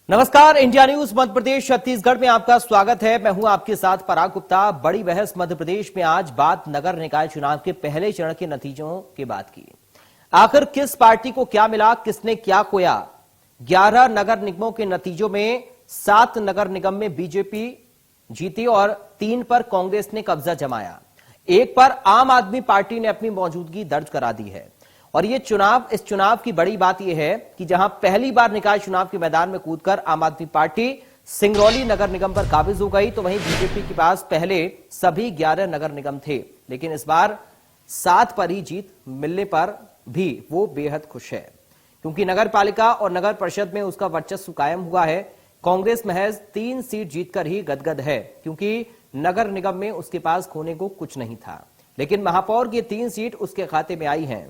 नमस्कार, India news Madhya Pradesh Chhattisgarh में आपका स्वागत है। मैं हूं आपके साथ पराग गुप्ता। बड़ी बहस मध्य प्रदेश में आज बात नगर निकाय चुनाव के पहले चरण के नतीजों की बात की। आखिर किस पार्टी को क्या मिला, किसने क्या खोया। 11 नगर निगमों के नतीजों में 7 नगर निगम में बीजेपी जीती और 3 पर कांग्रेस ने कब्जा जमाया। 1 पर आम आदमी पार्टी ने अपनी मौजूदगी दर्ज करा दी है। और इस चुनाव की बड़ी बात यह है कि जहां पहली बार निकाय चुनाव के मैदान में कूदकर आम आदमी पार्टी सिंगरौली नगर निगम पर काबिज हो गई, तो वहीं बीजेपी के पास पहले सभी 11 नगर निगम थे, लेकिन इस बार 7 पर ही जीत मिलने पर भी वो बेहद खुश है, क्योंकि नगर पालिका और नगर परिषद में उसका वर्चस्व कायम हुआ है। कांग्रेस महज 3 सीट जीतकर ही गदगद है, क्योंकि नगर निगम में उसके पास खोने को कुछ नहीं था, लेकिन महापौर की 3 सीट उसके खाते में आई हैं।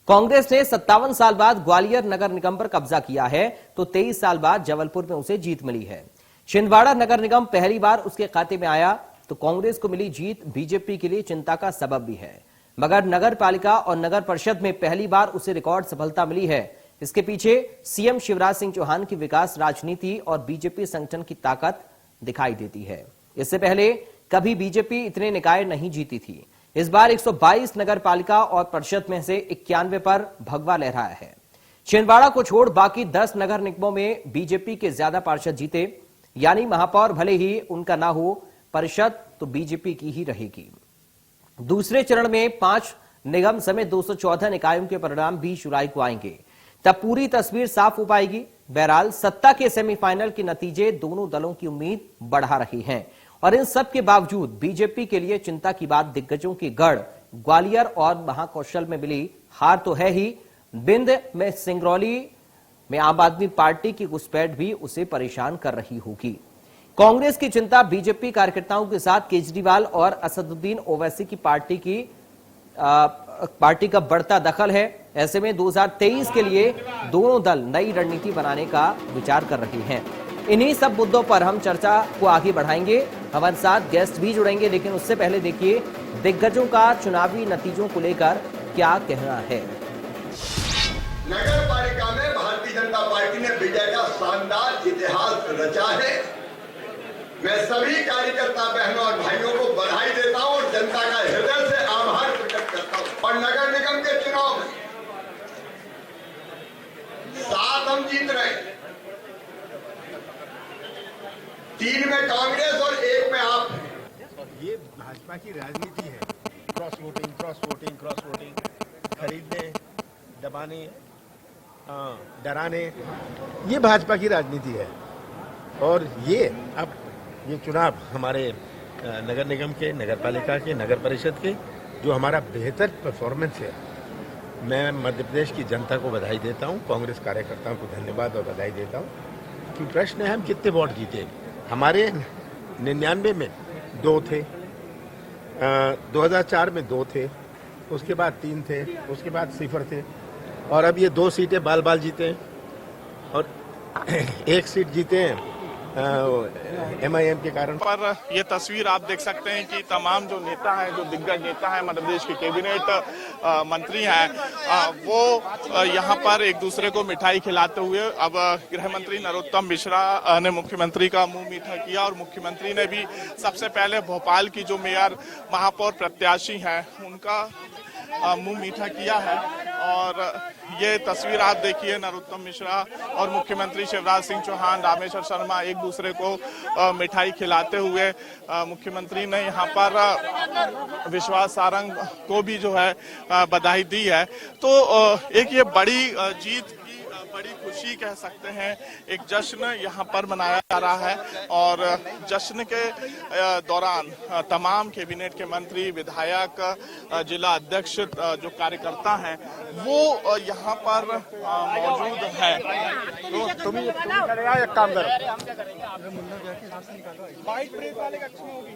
कांग्रेस ने 57 साल बाद ग्वालियर नगर निगम पर कब्जा किया है, तो 23 साल बाद जबलपुर में उसे जीत मिली है। छिंदवाड़ा नगर निगम पहली बार उसके खाते में आया, तो कांग्रेस को मिली जीत बीजेपी के लिए चिंता का सबब भी है। मगर नगर पालिका और नगर परिषद में पहली बार उसे रिकॉर्ड सफलता मिली है। इसके पीछे सीएम शिवराज सिंह चौहान की विकास राजनीति और बीजेपी संगठन की ताकत दिखाई देती है। इससे पहले कभी बीजेपी इतने निकाय नहीं जीती थी। इस बार 122 नगर पालिका और परिषद में से 91 पर भगवा लहराया है। छिंदवाड़ा को छोड़ बाकी 10 नगर निगमों में बीजेपी के ज्यादा पार्षद जीते, यानी महापौर भले ही उनका ना हो, परिषद तो बीजेपी की ही रहेगी। दूसरे चरण में 5 निगम समेत 214 निकायों के परिणाम 20 जुलाई को आएंगे, तब पूरी तस्वीर साफ हो पाएगी। बहरहाल सत्ता के सेमीफाइनल के नतीजे दोनों दलों की उम्मीद बढ़ा रहे हैं, और इन सब के बावजूद बीजेपी के लिए चिंता की बात दिग्गजों की गढ़ ग्वालियर और महाकौशल में मिली हार तो है ही, बिंद में सिंगरौली में आम आदमी पार्टी की घुसपैठ भी उसे परेशान कर रही होगी। कांग्रेस की चिंता बीजेपी कार्यकर्ताओं के साथ केजरीवाल और असदुद्दीन ओवैसी की पार्टी का बढ़ता दखल है। ऐसे में 2023 के लिए दोनों दल नई रणनीति बनाने का विचार कर रहे हैं। इन्हीं सब मुद्दों पर हम चर्चा को आगे बढ़ाएंगे। हमारे साथ गेस्ट भी जुड़ेंगे, लेकिन उससे पहले देखिए दिग्गजों का चुनावी नतीजों को लेकर क्या कहना है। नगर पालिका में भारतीय जनता पार्टी ने विजय का शानदार इतिहास रचा है। मैं सभी कार्यकर्ता बहनों और भाइयों को बधाई देता हूं और जनता का हृदय से आभार प्रकट करता हूं। और नगर निगम के चुनाव में 7 हम जीत रहे, 3 में कांग्रेस और 1 में आप। ये भाजपा की राजनीति है, क्रॉस वोटिंग, खरीदने, दबाने, डराने, ये भाजपा की राजनीति है। और ये अब ये चुनाव हमारे नगर निगम के, नगर पालिका के, नगर परिषद के, जो हमारा बेहतर परफॉर्मेंस है, मैं मध्य प्रदेश की जनता को बधाई देता हूँ, कांग्रेस कार्यकर्ताओं को धन्यवाद और बधाई देता हूँ। कि प्रश्न है हम कितने वोट जीते। हमारे 99 में 2 थे, 2004 में 2 थे, उसके बाद 3 थे, उसके बाद 0 थे, और अब ये 2 सीटें बाल बाल जीते हैं और 1 सीट जीते हैं MIM के कारण। पर ये तस्वीर आप देख सकते हैं कि तमाम जो नेता हैं, जो दिग्गज नेता हैं, मध्य प्रदेश के कैबिनेट मंत्री हैं, वो यहाँ पर एक दूसरे को मिठाई खिलाते हुए, अब गृह मंत्री नरोत्तम मिश्रा ने मुख्यमंत्री का मुंह मीठा किया और मुख्यमंत्री ने भी सबसे पहले भोपाल की जो मेयर महापौर प्रत्याशी हैं उनका मुंह मीठा किया है। और ये तस्वीर आप देखिए, नरोत्तम मिश्रा और मुख्यमंत्री शिवराज सिंह चौहान, रामेश्वर शर्मा एक दूसरे को मिठाई खिलाते हुए, मुख्यमंत्री ने यहाँ पर विश्वास सारंग को भी जो है बधाई दी है। तो एक ये बड़ी जीत की बड़ी खुशी कह सकते हैं, एक जश्न यहाँ पर मनाया जा रहा है। और जश्न के दौरान तमाम कैबिनेट के मंत्री, विधायक, जिला अध्यक्ष, जो कार्यकर्ता हैं, वो यहाँ पर मौजूद है। तो तुम करेगा एक काम करो, वाइट ब्रेक वाले का अच्छी होगी।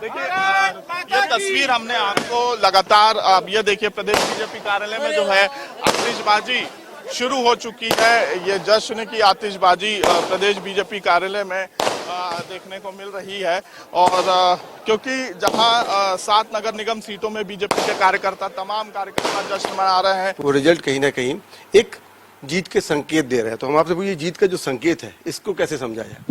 देखिए ये तस्वीर हमने आपको लगातार, अब ये देखिए प्रदेश बीजेपी कार्यालय में जो है आतिशबाजी शुरू हो चुकी है। ये जश्न की आतिशबाजी प्रदेश बीजेपी कार्यालय में देखने को मिल रही है। और क्योंकि जहां 7 नगर निगम सीटों में बीजेपी के कार्यकर्ता, तमाम कार्यकर्ता जश्न मना रहे हैं। वो रिजल्ट कहीं ना कहीं एक जीत के संकेत दे रहे हैं। तो हम आपसे पूछिए, जीत का जो संकेत है इसको कैसे समझा जाए?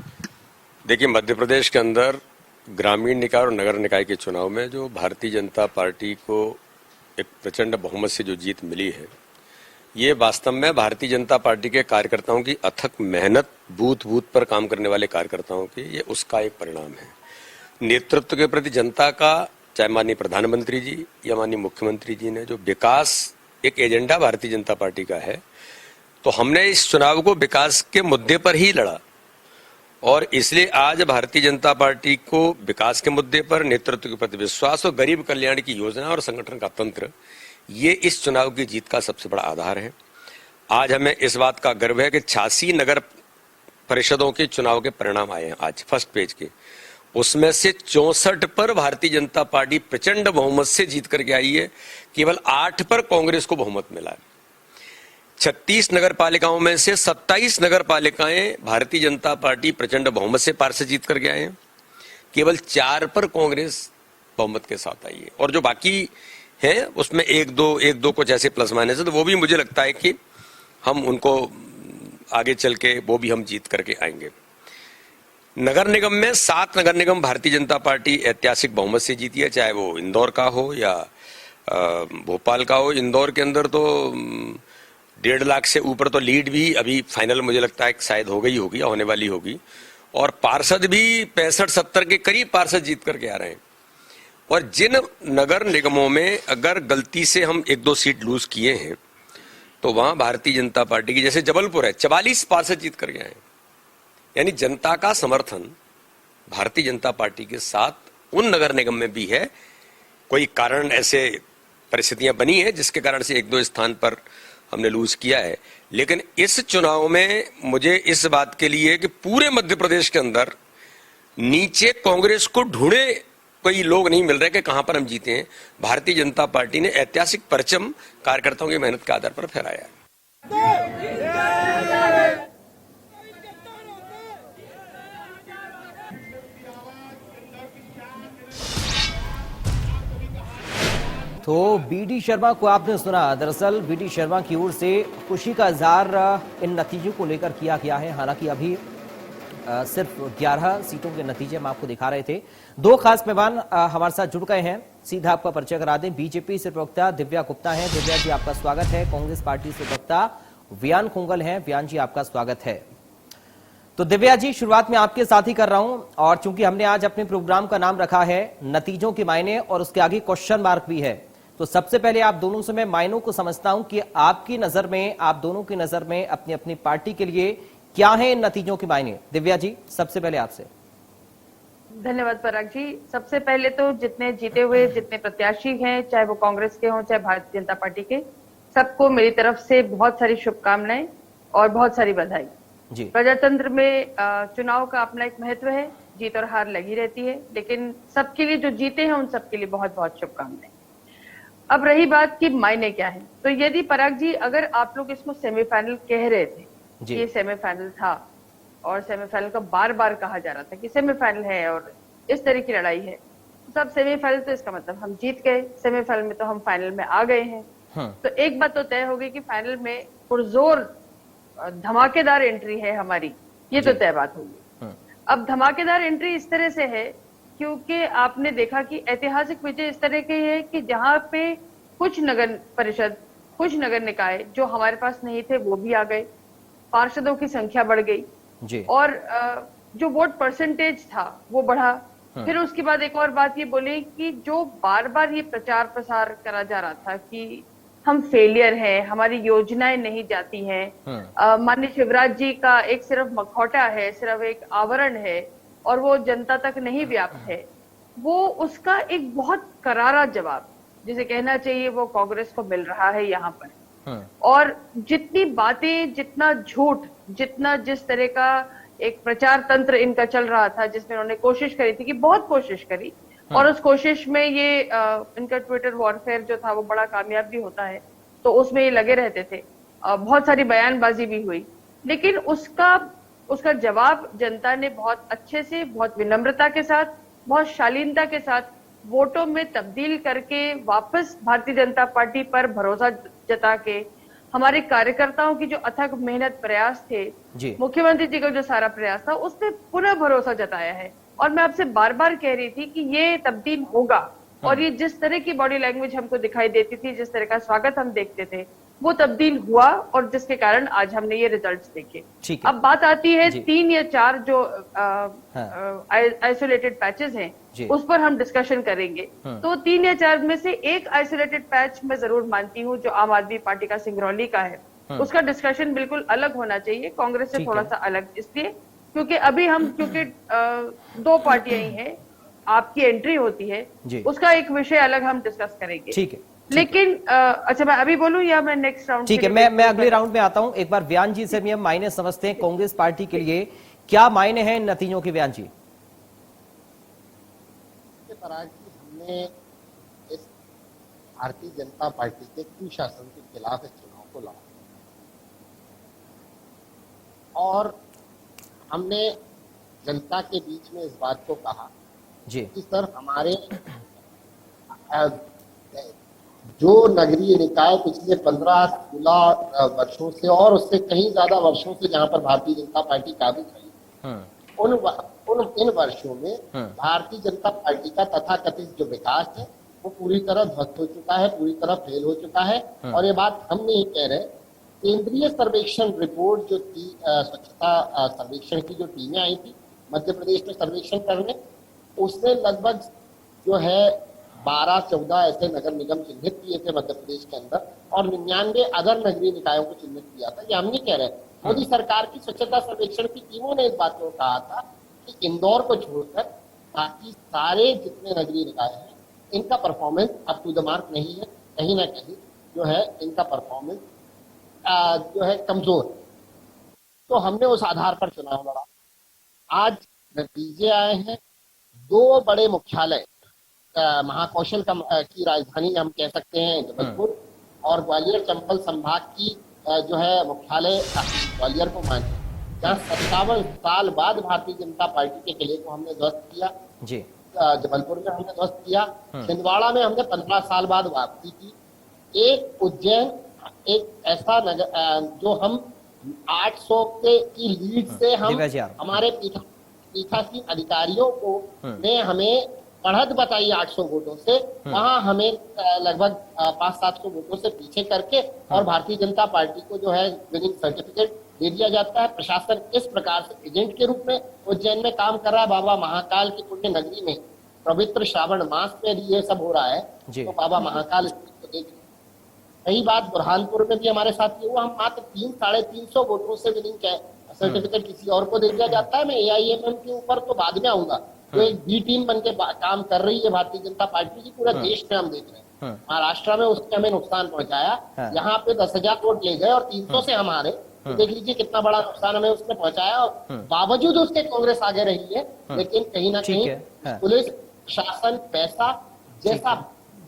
देखिए, मध्य प्रदेश के अंदर ग्रामीण निकाय और नगर निकाय के चुनाव में जो भारतीय जनता पार्टी को एक प्रचंड बहुमत से जो जीत मिली है, ये वास्तव में भारतीय जनता पार्टी के कार्यकर्ताओं की अथक मेहनत, बूथ बूथ पर काम करने वाले कार्यकर्ताओं की, ये उसका एक परिणाम है। नेतृत्व के प्रति जनता का, चाहे माननीय प्रधानमंत्री जी या माननीय मुख्यमंत्री जी ने जो विकास एक एजेंडा भारतीय जनता पार्टी का है, तो हमने इस चुनाव को विकास के मुद्दे पर ही लड़ा। और इसलिए आज भारतीय जनता पार्टी को विकास के मुद्दे पर, नेतृत्व के प्रति विश्वास और गरीब कल्याण की योजना और संगठन का तंत्र, ये इस चुनाव की जीत का सबसे बड़ा आधार है। आज हमें इस बात का गर्व है कि 86 नगर परिषदों के चुनाव के परिणाम आए हैं आज फर्स्ट पेज के। उसमें से 64 पर भारतीय जनता पार्टी प्रचंड बहुमत से जीत करके आई है। केवल 8 पर कांग्रेस को बहुमत मिला है। 36 नगर पालिकाओं में से 27 नगर पालिकाएं भारतीय जनता पार्टी प्रचंड बहुमत से पार से जीत करके आए हैं। केवल 4 पर कांग्रेस बहुमत के साथ आई है। और जो बाकी है उसमें एक दो कुछ ऐसे प्लस माइनस है, तो वो भी मुझे लगता है कि हम उनको आगे चल के वो भी हम जीत करके आएंगे। नगर निगम में 7 नगर निगम भारतीय जनता पार्टी ऐतिहासिक बहुमत से जीती है, चाहे वो इंदौर का हो या भोपाल का हो। इंदौर के अंदर तो 1.5 लाख से ऊपर तो लीड भी अभी फाइनल मुझे लगता है शायद हो गई होगी या होने वाली होगी। और पार्षद भी 65-70 के करीब पार्षद जीत करके आ रहे हैं। और जिन नगर निगमों में अगर गलती से हम 1-2 सीट लूज किए हैं, तो वहां भारतीय जनता पार्टी की, जैसे जबलपुर है, 44 पार्षद जीत करके आए। यानी जनता का समर्थन भारतीय जनता पार्टी के साथ उन नगर निगम में भी है। कोई कारण ऐसे परिस्थितियां बनी है जिसके कारण से 1-2 स्थान पर हमने लूज किया है। लेकिन इस चुनाव में मुझे इस बात के लिए कि पूरे मध्य प्रदेश के अंदर नीचे कांग्रेस को ढूंढे कोई लोग नहीं मिल रहे कि कहां पर हम जीते हैं। भारतीय जनता पार्टी ने ऐतिहासिक परचम कार्यकर्ताओं की मेहनत के आधार पर फहराया है। तो बीडी शर्मा को आपने सुना। दरअसल बीडी शर्मा की ओर से खुशी का इजहार इन नतीजों को लेकर किया गया है। हालांकि अभी सिर्फ 11 सीटों के नतीजे हम आपको दिखा रहे थे। 2 खास मेहमान हमारे साथ जुड़ गए हैं। सीधा आपका परिचय करा दें। बीजेपी से प्रवक्ता दिव्या गुप्ता हैं। दिव्या जी, आपका स्वागत है। कांग्रेस पार्टी से प्रवक्ता वियान खुंगल हैं। वियान जी, आपका स्वागत है। तो दिव्या जी, शुरुआत में आपके साथ ही कर रहा हूं, और चूंकि हमने आज अपने प्रोग्राम का नाम रखा है नतीजों के मायने, और उसके आगे क्वेश्चन मार्क भी है, तो सबसे पहले आप दोनों से मैं मायनों को समझता हूं कि आपकी नजर में, आप दोनों की नजर में अपनी अपनी पार्टी के लिए क्या है इन नतीजों के मायने। दिव्या जी, सबसे पहले आपसे। धन्यवाद पराग जी। सबसे पहले तो जितने जीते हुए जितने प्रत्याशी हैं, चाहे वो कांग्रेस के हों चाहे भारतीय जनता पार्टी के, सबको मेरी तरफ से बहुत सारी शुभकामनाएं और बहुत सारी बधाई जी। प्रजातंत्र में चुनाव का अपना एक महत्व है, जीत और हार लगी रहती है, लेकिन सबके लिए जो जीते हैं उन सबके लिए बहुत बहुत शुभकामनाएं। अब रही बात कि मायने क्या है, तो यदि पराग जी अगर आप लोग इसको सेमीफाइनल कह रहे थे, ये सेमीफाइनल था और सेमीफाइनल का बार बार कहा जा रहा था कि सेमीफाइनल है और इस तरह की लड़ाई है, सब सेमीफाइनल, तो इसका मतलब हम जीत गए, सेमीफाइनल में तो हम फाइनल में आ गए हैं। तो एक बात तो तय हो गई कि फाइनल में पुरजोर धमाकेदार एंट्री है हमारी, ये तो तय बात होगी। अब धमाकेदार एंट्री इस तरह से है क्योंकि आपने देखा कि ऐतिहासिक विजय इस तरह की है कि जहां पे कुछ नगर परिषद, कुछ नगर निकाय जो हमारे पास नहीं थे वो भी आ गए, पार्षदों की संख्या बढ़ गई जी। और जो वोट परसेंटेज था वो बढ़ा। फिर उसके बाद एक और बात ये बोले कि जो बार बार ये प्रचार प्रसार करा जा रहा था कि हम फेलियर हैं, हमारी योजनाएं नहीं जाती हैं, माननीय शिवराज जी का एक सिर्फ मखौटा है, सिर्फ एक आवरण है और वो जनता तक नहीं व्याप्त है, वो उसका एक बहुत करारा जवाब जिसे कहना चाहिए वो कांग्रेस को मिल रहा है यहाँ पर। और जितनी बातें, जितना झूठ, जितना जिस तरह का एक प्रचार तंत्र इनका चल रहा था, जिसमें उन्होंने कोशिश करी थी कि बहुत कोशिश करी, और उस कोशिश में ये इनका ट्विटर वॉरफेयर जो था वो बड़ा कामयाब भी होता है, तो उसमें ये लगे रहते थे। बहुत सारी बयानबाजी भी हुई, लेकिन उसका जवाब जनता ने बहुत अच्छे से, बहुत विनम्रता के साथ, बहुत शालीनता के साथ वोटों में तब्दील करके वापस भारतीय जनता पार्टी पर भरोसा जता के, हमारे कार्यकर्ताओं की जो अथक मेहनत प्रयास थे, मुख्यमंत्री जी का जो सारा प्रयास था, उस पर पुनः भरोसा जताया है। और मैं आपसे बार बार कह रही थी कि ये तब्दील होगा, और ये जिस तरह की बॉडी लैंग्वेज हमको दिखाई देती थी, जिस तरह का स्वागत हम देखते थे, वो तब्दील हुआ, और जिसके कारण आज हमने ये रिजल्ट्स देखे। अब बात आती है 3 या 4 जो आइसोलेटेड पैचेस हैं, उस पर हम डिस्कशन करेंगे। तो 3 या 4 में से एक आइसोलेटेड पैच मैं जरूर मानती हूँ, जो आम आदमी पार्टी का सिंगरौली का है। उसका डिस्कशन बिल्कुल अलग होना चाहिए, कांग्रेस से थोड़ा सा अलग, इसलिए क्योंकि अभी हम 2 पार्टियां ही हैं, आपकी एंट्री होती है, उसका एक विषय अलग हम डिस्कस करेंगे। ठीक है, लेकिन अच्छा, मैं अभी बोलूं या मैं नेक्स्ट राउंड? ठीक है, मैं अगले राउंड में आता हूं। एक बार व्यान जी से भी हम मायने समझते हैं कांग्रेस पार्टी के लिए, क्या मायने हैं इन नतीजों के, व्यान जी? पराग जी, हमने इस भारतीय जनता पार्टी के कुशासन के खिलाफ इस चुनाव को लड़ा, और हमने जनता के बीच में इस बात को कहा कि सर, हमारे जो नगरीय निकाय पिछले 15-16 वर्षों से और उससे कहीं ज्यादा वर्षों से जहां पर भारतीय जनता पार्टी काबिज रही, इन वर्षों में भारतीय जनता पार्टी का तथाकथित जो विकास है वो पूरी तरह ध्वस्त हो चुका है, पूरी तरह फेल हो चुका है। और ये बात हम नहीं कह रहे, केंद्रीय सर्वेक्षण रिपोर्ट जो थी, स्वच्छता सर्वेक्षण की जो टीमें आई थी मध्य प्रदेश में सर्वेक्षण करने, उसने लगभग जो है 12-14 ऐसे नगर निगम चिन्हित किए थे मध्य प्रदेश के अंदर, और 99 अदर नगरीय निकायों को चिन्हित किया था। ये हम नहीं कह रहे, मोदी सरकार की स्वच्छता सर्वेक्षण की टीमों ने इस बात को कहा था कि इंदौर को छोड़कर बाकी सारे जितने नगरीय निकाय हैं, इनका performance up to the mark नहीं है, कहीं ना कहीं जो है इनका परफॉर्मेंस जो है कमजोर। तो हमने उस आधार पर चुनाव लड़ा। आज नतीजे आए हैं, 2 बड़े मुख्यालय, महाकौशल की राजधानी हम कह सकते हैं जबलपुर, और ग्वालियर चंबल संभाग की जो है मुख्यालय ग्वालियर को माने, जहाँ 57 साल बाद भारतीय जनता पार्टी के किले को हमने ध्वस्त किया। जबलपुर में हमने ध्वस्त किया, छिंदवाड़ा में हमने 15 साल बाद वापसी की। एक उज्जैन, एक ऐसा नगर जो हम 800 की लीड से हम हमारे पीठासीन अधिकारियों को ने हमें बढ़त बताई 800 वोटों से, वहां हमें लगभग 500-700 वोटों से पीछे करके और भारतीय जनता पार्टी को जो है विनिंग सर्टिफिकेट दे दिया जाता है। प्रशासन इस प्रकार से एजेंट के रूप में उज्जैन में काम कर रहा है। बाबा महाकाल की पुण्य नगरी में पवित्र श्रावण मास में भी ये सब हो रहा है, तो बाबा महाकाल को देख। रही बात बुरहानपुर में भी हमारे साथ ये हुआ, हम मात्र 300-350 वोटों से विनिंग सर्टिफिकेट किसी और को दे दिया जाता है। मैं AIMM के ऊपर तो बाद में आऊंगा, तो एक बी टीम बन के काम कर रही है भारतीय जनता पार्टी की, पूरे देश में हम देख रहे हैं। महाराष्ट्र में उसने हमें नुकसान पहुंचाया, यहाँ पे 10,000 वोट ले गए और 300 से हमारे, तो देख लीजिए कितना बड़ा नुकसान हमें उसने पहुंचाया। और बावजूद उसके कांग्रेस आगे रही है, लेकिन कहीं ना कहीं पुलिस, शासन, पैसा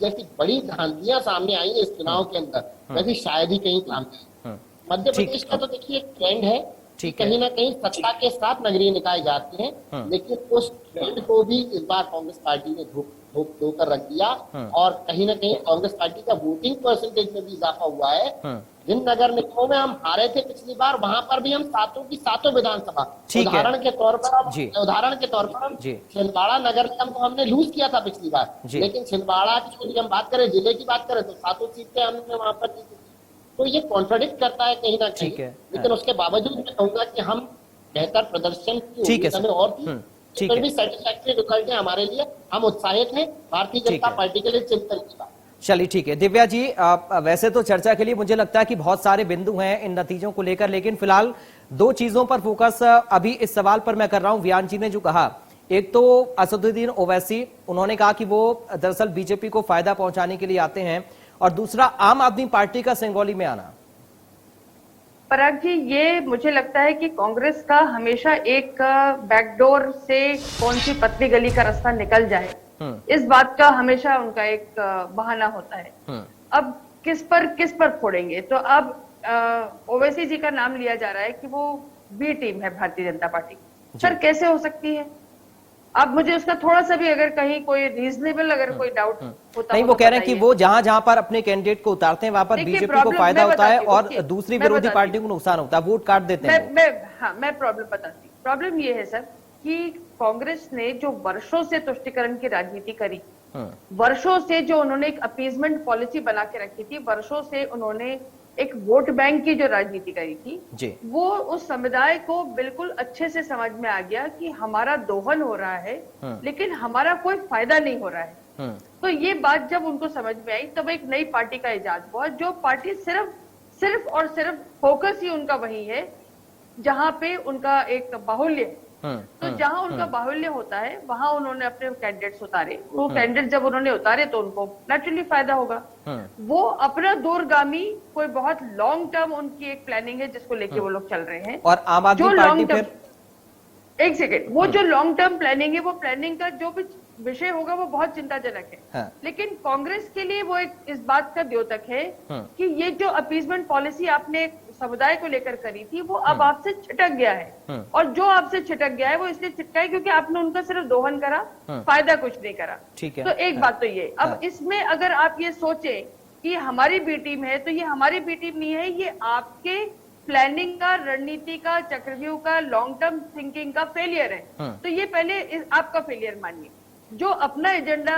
जैसी बड़ी धांधलियां सामने आई है इस चुनाव के अंदर, वैसे शायद ही कहीं काम नहीं। मध्य प्रदेश का तो देखिए एक ट्रेंड है, कहीं ना कहीं सत्ता के साथ नगरीय निकाय जाते हैं, लेकिन उस ट्रेंड को भी इस बार कांग्रेस पार्टी ने धोकर रख दिया, और कहीं ना कहीं कांग्रेस पार्टी का वोटिंग परसेंटेज में भी इजाफा हुआ है। जिन नगर निगमों में हम हारे थे पिछली बार, वहां पर भी हम 7 विधानसभा, उदाहरण के तौर पर हम छिंदवाड़ा नगर निगम को हमने लूज किया था पिछली बार, लेकिन छिंदवाड़ा की यदि हम बात करें, जिले की बात करें, तो 7 सीटें हमने वहां पर जीती। तो ये कॉन्ट्रडिक्ट करता है कहीं ना कहीं, लेकिन उसके बावजूद मैं कहूंगा कि हम बेहतर प्रदर्शन की उम्मीद हमें और थी, फिर भी सेटिस्फैक्टरी रिजल्ट है हमारे लिए, हम उत्साहित हैं। भारतीय जनता पार्टी के लिए चिंतन की बात। चलिए ठीक है दिव्या जी, वैसे तो चर्चा के लिए मुझे लगता है कि बहुत सारे बिंदु हैं इन नतीजों को लेकर, लेकिन फिलहाल 2 चीजों पर फोकस अभी इस सवाल पर मैं कर रहा हूं। व्यान जी ने जो कहा, एक तो असदुद्दीन ओवैसी, उन्होंने कहा कि वो दरअसल बीजेपी को फायदा पहुंचाने के लिए आते हैं, और दूसरा आम आदमी पार्टी का सिंगरौली में आना। पराग जी, ये मुझे लगता है कि कांग्रेस का हमेशा एक बैकडोर से कौन सी पतली गली का रास्ता निकल जाए, इस बात का हमेशा उनका एक बहाना होता है। अब किस पर फोड़ेंगे, तो अब ओवैसी जी का नाम लिया जा रहा है कि वो बी टीम है भारतीय जनता पार्टी की। सर कैसे हो सकती है? आप मुझे उसका थोड़ा सा भी अगर कहीं कोई रीजनेबल अगर कोई डाउट होता नहीं, हो वो तो कह रहे हैं कि बताइए। वो जहां जहां पर अपने कैंडिडेट को उतारते हैं वहां पर देखिए, बीजेपी को प्रॉब्लम फायदा मैं होता है बताती हूँ, और देखिए, दूसरी मैं विरोधी बताती पार्टी को नुकसान होता है, वोट काट देते हैं वो। मैं प्रॉब्लम बताती हूँ। प्रॉब्लम ये है सर कि कांग्रेस ने जो वर्षों से तुष्टीकरण की राजनीति करी, वर्षों से जो उन्होंने एक अपीजमेंट पॉलिसी बना के रखी थी, वर्षों से उन्होंने एक वोट बैंक की जो राजनीति करी थी, जी। वो उस समुदाय को बिल्कुल अच्छे से समझ में आ गया कि हमारा दोहन हो रहा है लेकिन हमारा कोई फायदा नहीं हो रहा है। तो ये बात जब उनको समझ में आई तब एक नई पार्टी का इजाद हुआ, जो पार्टी सिर्फ और सिर्फ फोकस ही उनका वही है जहां पे उनका एक बाहुल्य है। तो जहां उनका बाहुल्य होता है वहां उन्होंने अपने कैंडिडेट्स उतारे। वो कैंडिडेट जब उन्होंने उतारे तो उनको नेचुरली फायदा होगा। वो अपना दूरगामी कोई बहुत लॉन्ग टर्म उनकी एक प्लानिंग है जिसको लेके वो लोग चल रहे हैं। और आम आदमी पार्टी फिर एक सेकेंड, वो जो लॉन्ग टर्म प्लानिंग है, वो प्लानिंग का जो भी विषय होगा वो बहुत चिंताजनक है। हाँ। लेकिन कांग्रेस के लिए वो एक इस बात का द्योतक है कि ये जो अपीजमेंट पॉलिसी आपने समुदाय को लेकर करी थी वो अब आपसे छिटक गया है। और जो आपसे छिटक गया है वो इसलिए छिटका है क्योंकि आपने उनका सिर्फ दोहन करा, फायदा कुछ नहीं करा। ठीक है। तो एक बात तो ये, अब इसमें अगर आप ये सोचे कि हमारी बी टीम है, तो ये हमारी बी टीम नहीं है, ये आपके प्लानिंग का, रणनीति का, चक्रव्यूह का, लॉन्ग टर्म थिंकिंग का फेलियर है। तो ये पहले आपका फेलियर मानिए। जो अपना एजेंडा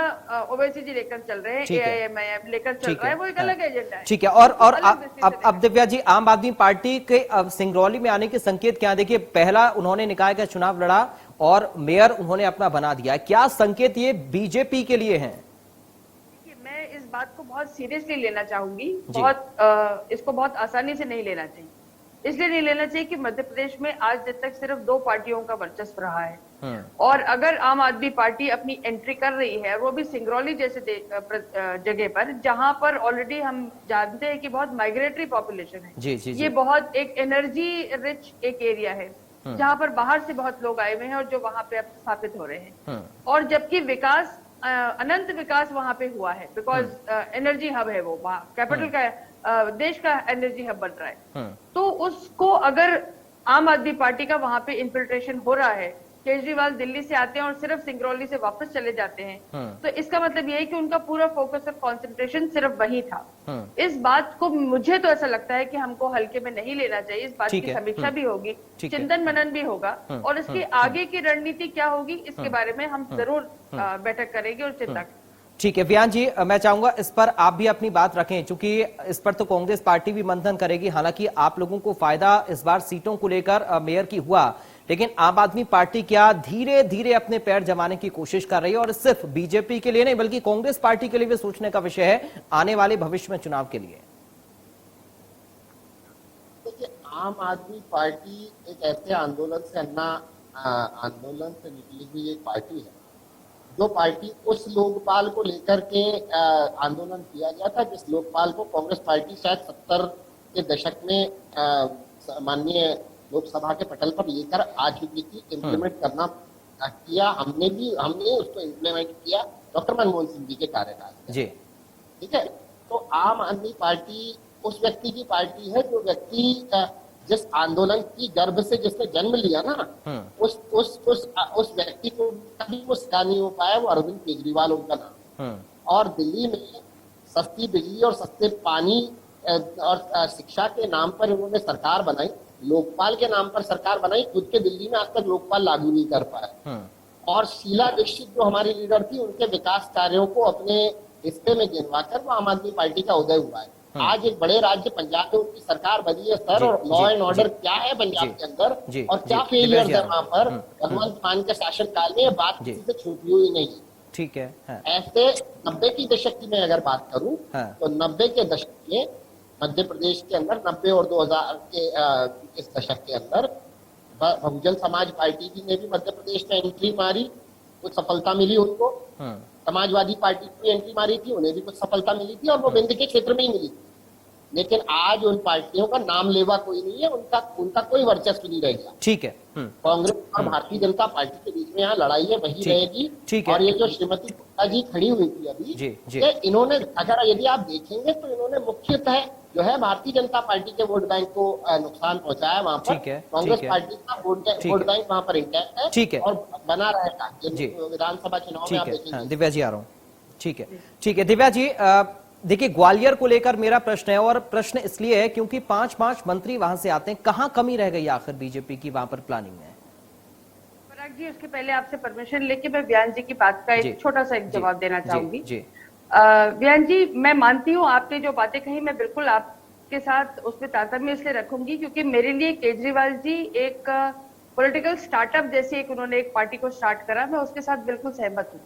ओवैसी जी लेकर चल रहे हैं, एआईएमआईएम लेकर चल रहा है, वो एक अलग एजेंडा है। ठीक है। और अब दिव्या जी, आम आदमी पार्टी के अब सिंगरौली में आने के संकेत क्या? देखिए, पहला उन्होंने निकाय का चुनाव लड़ा और मेयर उन्होंने अपना बना दिया। क्या संकेत ये बीजेपी के लिए हैं? मैं इस बात को बहुत सीरियसली लेना चाहूंगी, इसको बहुत आसानी से नहीं लेना चाहिए। इसलिए नहीं लेना चाहिए कि मध्य प्रदेश में आज तक सिर्फ 2 पार्टियों का वर्चस्व रहा है और अगर आम आदमी पार्टी अपनी एंट्री कर रही है, वो भी सिंगरौली जैसे जगह पर जहां पर ऑलरेडी हम जानते हैं कि बहुत माइग्रेटरी पॉपुलेशन है। जी, जी, जी। ये बहुत एक एनर्जी रिच एक एरिया है जहां पर बाहर से बहुत लोग आए हुए हैं और जो वहां पे अब स्थापित हो रहे हैं। और जबकि विकास, अनंत विकास वहां पे हुआ है, बिकॉज एनर्जी हब है वो, वहां कैपिटल का, देश का एनर्जी हब बन रहा है। तो उसको अगर आम आदमी पार्टी का वहां पे इन्फिल्ट्रेशन हो रहा है, केजरीवाल दिल्ली से आते हैं और सिर्फ सिंगरौली से वापस चले जाते हैं, तो इसका मतलब ये है कि उनका पूरा फोकस और कंसंट्रेशन सिर्फ वही था। इस बात को मुझे तो ऐसा लगता है कि हमको हल्के में नहीं लेना चाहिए। इस बात की समीक्षा भी होगी, चिंतन मनन भी होगा और इसकी आगे की रणनीति क्या होगी इसके बारे में हम जरूर बैठक करेंगे और चिंता करेंगे। ठीक है। वियान जी, मैं चाहूंगा इस पर आप भी अपनी बात रखें, क्योंकि इस पर तो कांग्रेस पार्टी भी मंथन करेगी। हालांकि आप लोगों को फायदा इस बार सीटों को लेकर मेयर की हुआ, लेकिन आम आदमी पार्टी क्या धीरे धीरे अपने पैर जमाने की कोशिश कर रही है और सिर्फ बीजेपी के लिए नहीं बल्कि कांग्रेस पार्टी के लिए भी सोचने का विषय है आने वाले भविष्य में चुनाव के लिए। देखिए, आम आदमी पार्टी एक ऐसे आंदोलन से निकली हुई एक पार्टी है जो पार्टी उस लोकपाल को लेकर के आंदोलन किया गया था, जिस लोकपाल को कांग्रेस पार्टी शायद 70 के दशक में माननीय लोकसभा के पटल पर लेकर आ चुकी थी। इम्प्लीमेंट करना किया हमने उसको इम्प्लीमेंट किया डॉक्टर मनमोहन सिंह जी के कार्यकाल जी। ठीक है। तो आम आदमी पार्टी उस व्यक्ति की पार्टी है जो व्यक्ति जिस आंदोलन की गर्भ से जिसने जन्म लिया ना, उस व्यक्ति को कभी वो सिका नहीं हो पाया, वो अरविंद केजरीवाल उनका नाम। और दिल्ली में सस्ती बिजली और सस्ते पानी और शिक्षा के नाम पर उन्होंने सरकार बनाई, लोकपाल के नाम पर सरकार बनाई, खुद के दिल्ली में आज तक लोकपाल लागू नहीं कर पाया। और शीला दीक्षित जो हमारी लीडर थी, उनके विकास कार्यों को अपने हिस्से में गिनवाकर वो आम आदमी पार्टी का उदय हुआ है। आज एक बड़े राज्य पंजाब में उनकी सरकार बनी है सर, और लॉ एंड ऑर्डर क्या है पंजाब के अंदर और क्या फेलियर है वहां पर भगवंत मान के शासन काल में, ये बात किसी से छूटी हुई नहीं है। ठीक है। ऐसे 90 की दशक की मैं अगर बात करूं तो 90 के दशक में मध्य प्रदेश के अंदर 90 और 2000 के इस दशक के अंदर बहुजन समाज पार्टी ने भी मध्य प्रदेश में एंट्री मारी, कुछ सफलता मिली उनको। समाजवादी पार्टी की एंट्री मारी थी, उन्हें भी कुछ सफलता मिली थी और वो विंध्य के क्षेत्र में ही मिली थी। लेकिन आज उन पार्टियों का नाम लेवा कोई नहीं है, उनका कोई वर्चस्व नहीं रह गया। ठीक है। कांग्रेस और भारतीय जनता पार्टी के बीच में यहाँ लड़ाई है, वही रहेगी। ठीक है। और ये जो श्रीमती गुप्ता जी खड़ी हुई थी अभी, कि इन्होंने, अगर यदि आप देखेंगे तो इन्होंने मुख्यतः जो है भारतीय जनता पार्टी के वोट बैंक को नुकसान पहुंचाया वहां पर। कांग्रेस पार्टी का वोट बैंक वहां पर इंटैक्ट है। ठीक है। और बना रहेगा विधानसभा चुनाव में, आप देखेंगे। दिव्या जी आ रहा हूँ। ठीक है, ठीक है दिव्या जी, देखिए ग्वालियर को लेकर मेरा प्रश्न है, और प्रश्न इसलिए है क्योंकि 5 मंत्री वहां से आते हैं। कहां कमी रह गई आखिर बीजेपी की वहां पर प्लानिंग में? पराग जी, उसके पहले आपसे परमिशन लेके मैं व्यान जी की बात का एक छोटा सा एक जवाब देना चाहूंगी। व्यान जी, मैं मानती हूँ आपने जो बातें कही, मैं बिल्कुल आपके साथ उसमें तारतम्य इसलिए रखूंगी क्योंकि मेरे लिए केजरीवाल जी एक पॉलिटिकल स्टार्टअप जैसे एक उन्होंने एक पार्टी को स्टार्ट करा, मैं उसके साथ बिल्कुल सहमत हूँ।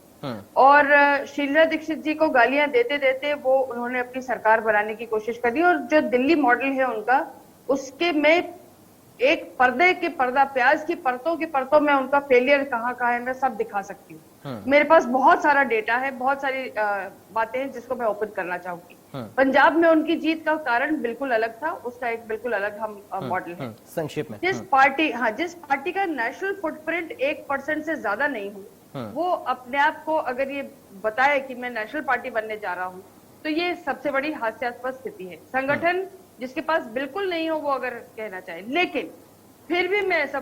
और शीला दीक्षित जी को गालियां देते देते वो उन्होंने अपनी सरकार बनाने की कोशिश करी, और जो दिल्ली मॉडल है उनका, उसके में एक पर्दे के पर्दा, प्याज की परतों में उनका फेलियर कहाँ है मैं सब दिखा सकती हूँ। मेरे पास बहुत सारा डेटा है, बहुत सारी बातें हैं जिसको मैं ओपन करना चाहूंगी। पंजाब में उनकी जीत का कारण बिल्कुल अलग था, उसका एक बिल्कुल अलग हम मॉडल है। संक्षेप में, जिस पार्टी का नेशनल फुटप्रिंट 1% से ज्यादा नहीं हो, वो अपने आप को अगर ये बताए कि मैं नेशनल पार्टी बनने जा रहा हूँ, तो ये सबसे बड़ी हास्यास्पद स्थिति है। संगठन जिसके पास बिल्कुल नहीं हो वो अगर कहना चाहे, लेकिन फिर भी मैं ऐसा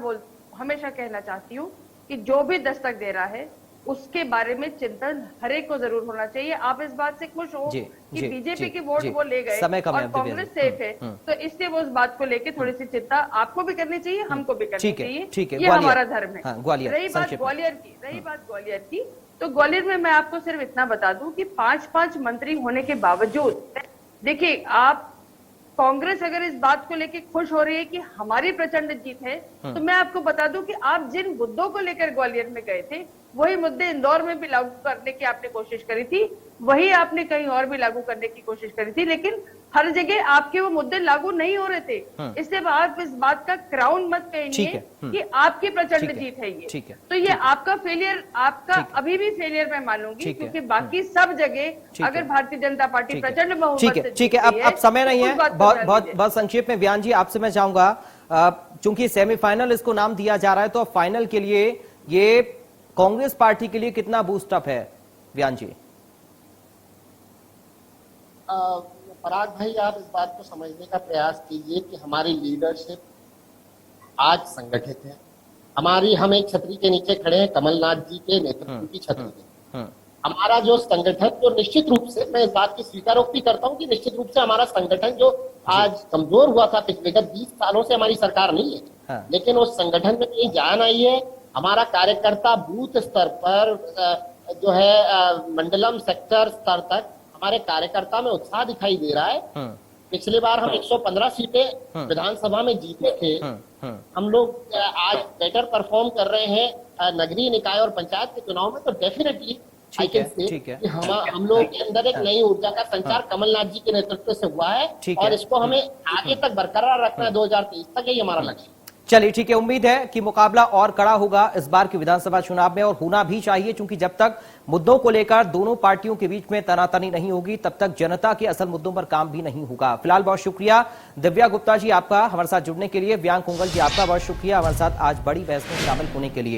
हमेशा कहना चाहती हूँ कि जो भी दस्तक दे रहा है उसके बारे में चिंतन हर एक को जरूर होना चाहिए। आप इस बात से खुश हो कि बीजेपी के वोट वो ले गए और कांग्रेस सेफ है, तो इसलिए वो उस बात को लेकर थोड़ी सी चिंता आपको भी करनी चाहिए, हमको भी करनी चाहिए। ये हमारा धर्म है। रही बात ग्वालियर की, तो ग्वालियर में मैं आपको सिर्फ इतना बता दूं कि 5 मंत्री होने के बावजूद, देखिए आप कांग्रेस अगर इस बात को लेकर खुश हो रही है कि हमारी प्रचंड जीत है, तो मैं आपको बता दूं कि आप जिन मुद्दों को लेकर ग्वालियर में गए थे, वही मुद्दे इंदौर में भी लागू करने की आपने कोशिश करी थी, वही आपने कहीं और भी लागू करने की कोशिश करी थी, लेकिन हर जगह आपके वो मुद्दे लागू नहीं हो रहे थे। इसलिए आप इस बात का क्राउन मत कहिए कि आपकी प्रचंड जीत है ये। तो ये आपका फेलियर, आपका अभी भी फेलियर मैं मानूंगी, क्योंकि बाकी सब जगह अगर भारतीय जनता पार्टी प्रचंड बहुमत, ठीक है, अब समय नहीं है, बहुत संक्षेप में व्यान जी आपसे मैं चाहूंगा, चूंकि सेमीफाइनल इसको नाम दिया जा रहा है, तो फाइनल के लिए ये कांग्रेस पार्टी के लिए कितना बूस्टअप है व्यान जी? पराग भाई, आप इस बात को समझने का प्रयास कीजिए कि हमारी लीडरशिप आज संगठित है। हम एक छतरी के नीचे खड़े हैं, कमलनाथ जी के नेतृत्व की छतरी में। हमारा जो संगठन, जो निश्चित रूप से मैं इस बात की स्वीकारोक्ति करता हूं कि निश्चित रूप से हमारा संगठन जो आज कमजोर हुआ था पिछले 20 सालों से, हमारी सरकार नहीं है, लेकिन उस संगठन में ये जान आई है। हमारा कार्यकर्ता बूथ स्तर पर जो है मंडलम सेक्टर स्तर तक हमारे कार्यकर्ता में उत्साह दिखाई दे रहा है। पिछली बार हम 115 सीटें विधानसभा में जीते थे। हम लोग आज बेटर परफॉर्म कर रहे हैं नगरीय निकाय और पंचायत के चुनाव में, तो डेफिनेटली हम लोग के अंदर एक नई ऊर्जा का संचार कमलनाथ जी के नेतृत्व से हुआ है, और इसको हमें आगे तक बरकरार रखना है, 2023 तक, यही हमारा लक्ष्य। चलिए ठीक है, उम्मीद है कि मुकाबला और कड़ा होगा इस बार के विधानसभा चुनाव में, और होना भी चाहिए, क्योंकि जब तक मुद्दों को लेकर दोनों पार्टियों के बीच में तनातनी नहीं होगी, तब तक जनता के असल मुद्दों पर काम भी नहीं होगा। फिलहाल बहुत शुक्रिया दिव्या गुप्ता जी आपका हमारे साथ जुड़ने के लिए, व्यांग कुंगल जी आपका बहुत शुक्रिया हमारे साथ आज बड़ी बहस में शामिल होने के लिए।